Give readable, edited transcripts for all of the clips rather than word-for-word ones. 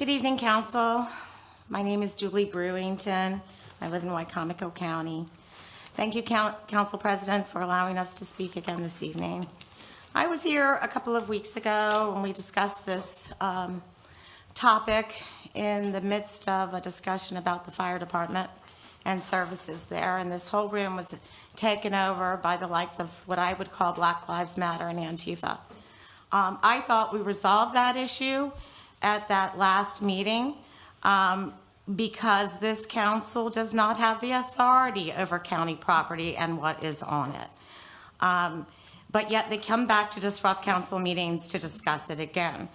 Good evening, Council. My name is Julie Brewington. I live in Wycomico County. Thank you, Council President, for allowing us to speak again this evening. I was here a couple of weeks ago when we discussed this topic in the midst of a discussion about the fire department and services there, and this whole room was taken over by the likes of what I would call Black Lives Matter and Antifa. I thought we resolved that issue at that last meeting because this council does not have the authority over county property and what is on it. But yet they come back to disrupt council meetings to discuss it again.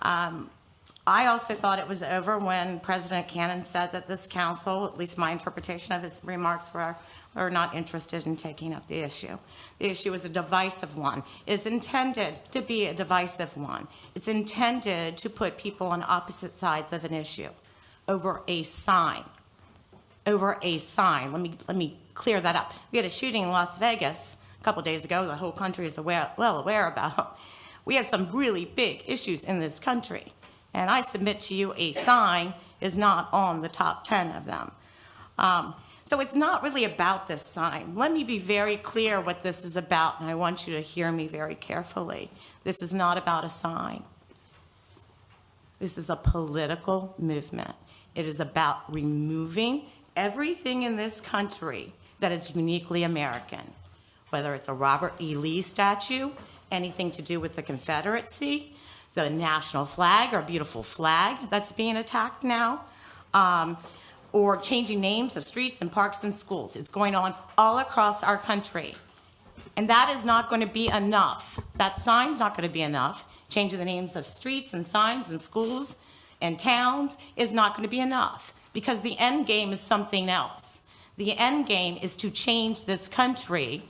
I also thought it was over when President Cannon said that this council, at least my interpretation of his remarks, were not interested in taking up the issue. The issue is a divisive one. It's intended to be a divisive one. It's intended to put people on opposite sides of an issue over a sign. Over a sign. Let me clear that up. We had a shooting in Las Vegas a couple days ago. The whole country is well aware about. We have some really big issues in this country. And I submit to you a sign is not on the top 10 of them. So it's not really about this sign. Let me be very clear what this is about, and I want you to hear me very carefully. This is not about a sign. This is a political movement. It is about removing everything in this country that is uniquely American, whether it's a Robert E. Lee statue, anything to do with the Confederacy, the national flag, our beautiful flag that's being attacked now, or changing names of streets and parks and schools. It's going on all across our country. And that is not going to be enough. That sign's not going to be enough. Changing the names of streets and signs and schools and towns is not going to be enough, because the end game is something else. The end game is to change this country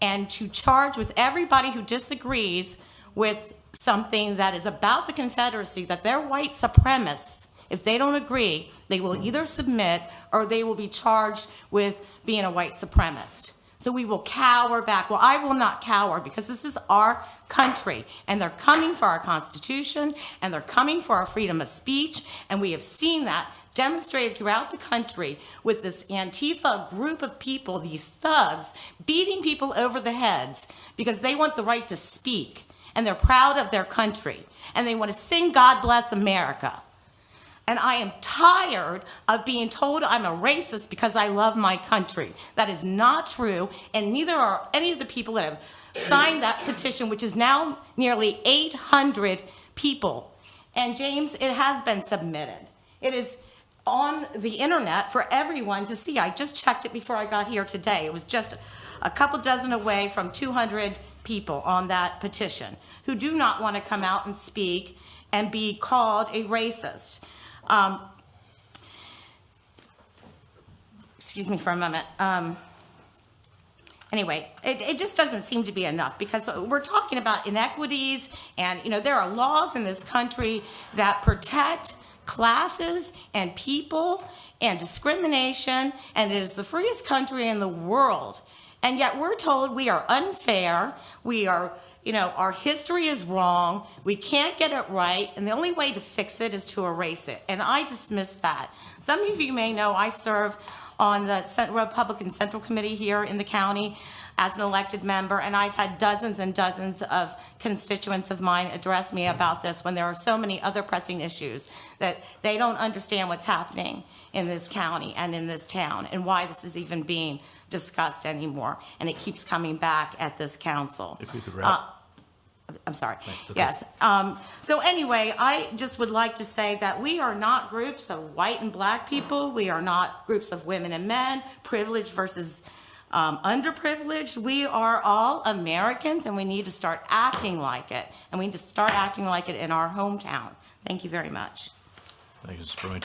and to charge with everybody who disagrees with something that is about the Confederacy, that they're white supremacists. If they don't agree, they will either submit or they will be charged with being a white supremacist. So we will cower back. Well, I will not cower, because this is our country, and they're coming for our Constitution, and they're coming for our freedom of speech, and we have seen that demonstrated throughout the country with this Antifa group of people, these thugs, beating people over the heads because they want the right to speak. And they're proud of their country, and they want to sing God Bless America. And I am tired of being told I'm a racist because I love my country. That is not true, and neither are any of the people that have signed that petition, which is now nearly 800 people. And James, it has been submitted. It is on the internet for everyone to see. I just checked it before I got here today. It was just a couple dozen away from 200 people on that petition who do not want to come out and speak and be called a racist. Excuse me for a moment. Anyway, it just doesn't seem to be enough, because we're talking about inequities, and there are laws in this country that protect classes and people and discrimination, and it is the freest country in the world. And yet we're told we are unfair, we are, our history is wrong, we can't get it right, and the only way to fix it is to erase it. And I dismiss that. Some of you may know I serve on the Republican Central Committee here in the county as an elected member, and I've had dozens and dozens of constituents of mine address me about this when there are so many other pressing issues that they don't understand what's happening in this county and in this town and why this is even being discussed anymore, and it keeps coming back at this council. If we could wrap. I'm sorry. Okay. Yes. So anyway, I just would like to say that we are not groups of white and black people. We are not groups of women and men, privileged versus underprivileged. We are all Americans, and we need to start acting like it. And we need to start acting like it in our hometown. Thank you very much. Thank you, Mr. Brewington.